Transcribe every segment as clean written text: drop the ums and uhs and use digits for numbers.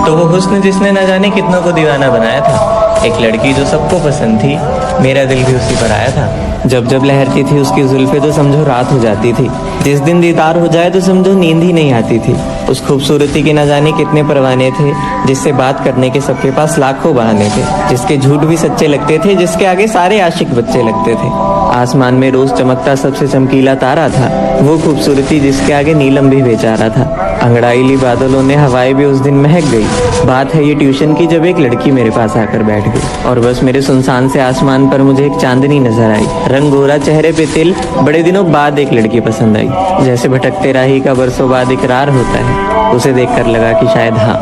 तो वो हुस्न जिसने न जाने कितनों को दीवाना बनाया था, एक लड़की जो सबको पसंद थी, मेरा दिल भी उसी पर आया था। जब जब लहरती थी उसकी जुल्फे तो समझो रात हो जाती थी, जिस दिन दीदार हो जाए तो समझो नींद ही नहीं आती थी। उस खूबसूरती के न जाने कितने परवाने थे, जिससे बात करने के सबके पास लाखों बहाने थे, जिसके झूठ भी सच्चे लगते थे, जिसके आगे सारे आशिक बच्चे लगते थे। आसमान में रोज चमकता सबसे चमकीला तारा था, वो खूबसूरती जिसके आगे नीलम भी बेचारा था। अंगड़ाईली बादलों ने हवाएं भी उस दिन महक गई। बात है ये ट्यूशन की, जब एक लड़की मेरे पास आकर बैठ गई और बस मेरे सुनसान से आसमान पर मुझे एक चांदनी नजर आई। रंग गोरा, चेहरे पे तिल, बड़े दिनों बाद एक लड़की पसंद आई। जैसे भटकते राही का बरसों बाद इकरार होता है, उसे देखकर लगा कि शायद हाँ,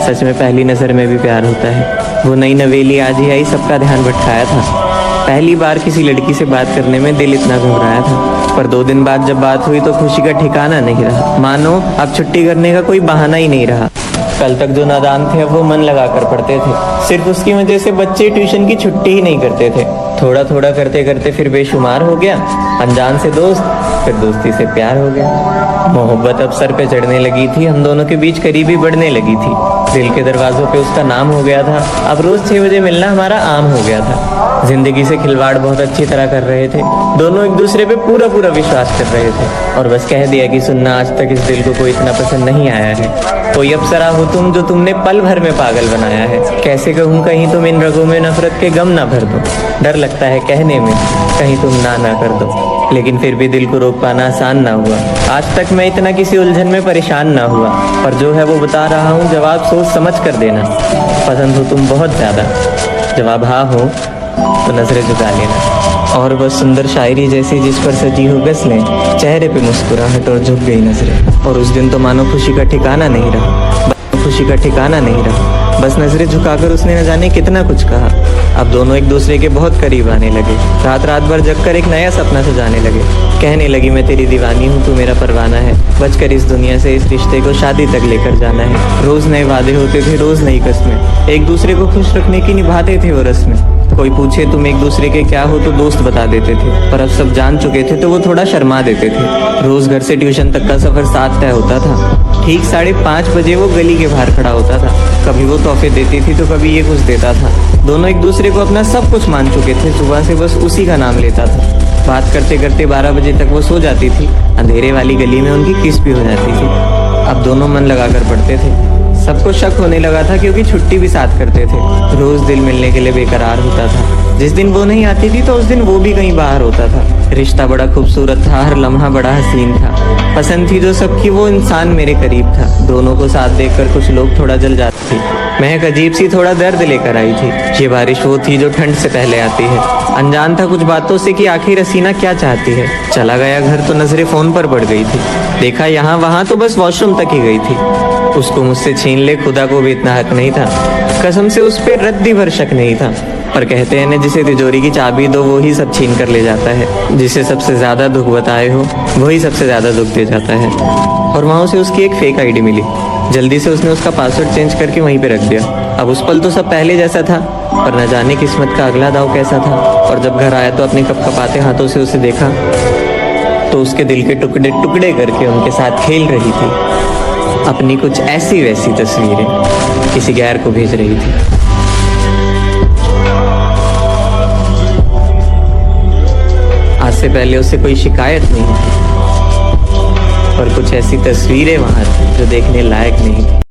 सच में पहली नजर में भी प्यार होता है। वो नई नवेली आज ही आई, सबका ध्यान भटकाया था। पहली बार किसी लड़की से बात करने में दिल इतना घबराया था, पर 2 दिन बाद जब बात हुई तो खुशी का ठिकाना नहीं रहा। मानो अब छुट्टी करने का कोई बहाना ही नहीं रहा। कल तक जो नादान थे अब वो मन लगाकर पढ़ते थे, सिर्फ उसकी वजह से बच्चे ट्यूशन की छुट्टी ही नहीं करते थे। थोड़ा थोड़ा करते करते फिर बेशुमार हो गया, अनजान से दोस्त, फिर दोस्ती से प्यार हो गया। मोहब्बत अब सर पे चढ़ने लगी थी, हम दोनों के बीच करीबी बढ़ने लगी थी। दिल के दरवाजों पे उसका नाम हो गया था, अब रोज 6 बजे मिलना हमारा आम हो गया था। जिंदगी से खिलवाड़ बहुत अच्छी तरह कर रहे थे, दोनों एक दूसरे पे पूरा पूरा विश्वास कर रहे थे। और बस कह दिया कि सुनना, आज तक इस दिल को कोई इतना पसंद नहीं आया है। कोई अप्सरा हो तुम जो तुमने पल भर में पागल बनाया है। कैसे कहूँ कहीं तुम इन रगों में नफरत के गम ना भर दो। डर लगता है कहने में कहीं तुम ना कर दो, लेकिन फिर भी दिल को रोक पाना आसान ना हुआ। आज तक मैं इतना किसी उलझन में परेशान ना हुआ, पर जो है वो बता रहा हूँ, जवाब सोच समझ कर देना। पसंद हो तुम बहुत ज्यादा, जवाब हाँ हो तो नजरें झुका लेना। और बस सुंदर शायरी जैसी जिस पर सजी हो गज़लें, चेहरे पे मुस्कुराहट और झुक गई नजरें। और उस दिन तो मानो खुशी का ठिकाना नहीं रहा, खुशी का ठिकाना नहीं रहा। बस नजरें झुकाकर उसने न जाने कितना कुछ कहा। अब दोनों एक दूसरे के बहुत करीब आने लगे, रात रात भर जगकर एक नया सपना सजाने लगे। कहने लगी मैं तेरी दीवानी हूँ, तू मेरा परवाना है, बचकर इस दुनिया से इस रिश्ते को शादी तक लेकर जाना है। रोज नए वादे होते थे, रोज नई कस्में, एक दूसरे को खुश रखने की निभाते थे वो रस्में। कोई पूछे तुम एक दूसरे के क्या हो तो दोस्त बता देते थे, पर अब सब जान चुके थे तो वो थोड़ा शर्मा देते थे। रोज घर से ट्यूशन तक का सफर साथ तय होता था। ठीक 5:30 बजे वो गली के बाहर खड़ा होता था। कभी वो तोहफे देती थी तो कभी ये कुछ देता था। दोनों एक दूसरे को अपना सब कुछ मान चुके थे, सुबह से बस उसी का नाम लेता था। बात करते करते 12 बजे तक वो सो जाती थी, अंधेरे वाली गली में उनकी किस भी हो जाती थी। अब दोनों मन लगाकर पढ़ते थे। सबको शक होने लगा था क्योंकि छुट्टी भी साथ करते थे। रोज दिल मिलने के लिए बेकरार होता था। जिस दिन वो नहीं आती थी तो उस दिन वो भी कहीं बाहर होता था। रिश्ता बड़ा खूबसूरत था, हर लम्हा बड़ा हसीन था। पसंद थी जो सबकी, वो इंसान मेरे करीब था। दोनों को साथ देखकर कुछ लोग थोड़ा जल जाते थे। महक अजीब सी थोड़ा दर्द लेकर आई थी। ये बारिश वो थी जो ठंड से पहले आती है। अनजान था कुछ बातों से कि आखिर हसीना क्या चाहती है। चला गया घर तो नजरें फोन पर पड़ गई थी। देखा यहाँ वहाँ तो बस वॉशरूम तक ही गई थी। उसको मुझसे छीन ले, खुदा को भी इतना हक नहीं था। कसम से उस पर रद्दी भर शक नहीं था। पर कहते हैं ना, जिसे तिजोरी की चाबी दो वो ही सब छीन कर ले जाता है। जिसे सबसे ज्यादा दुख बताए हो वही सबसे ज्यादा दुख दे जाता है। और वहाँ उसे उसकी एक फेक आईडी मिली। जल्दी से उसने उसका पासवर्ड चेंज करके वहीं पे रख दिया। अब उस पल तो सब पहले जैसा था, पर न जाने किस्मत का अगला दाव कैसा था। और जब घर आया तो अपने कपकपाते हाथों से उसे देखा तो उसके दिल के टुकड़े टुकड़े करके उनके साथ खेल रही थी। अपनी कुछ ऐसी वैसी तस्वीरें किसी गैर को भेज रही थी। आज से पहले उससे कोई शिकायत नहीं थी, पर कुछ ऐसी तस्वीरें वहां थी जो देखने लायक नहीं थी।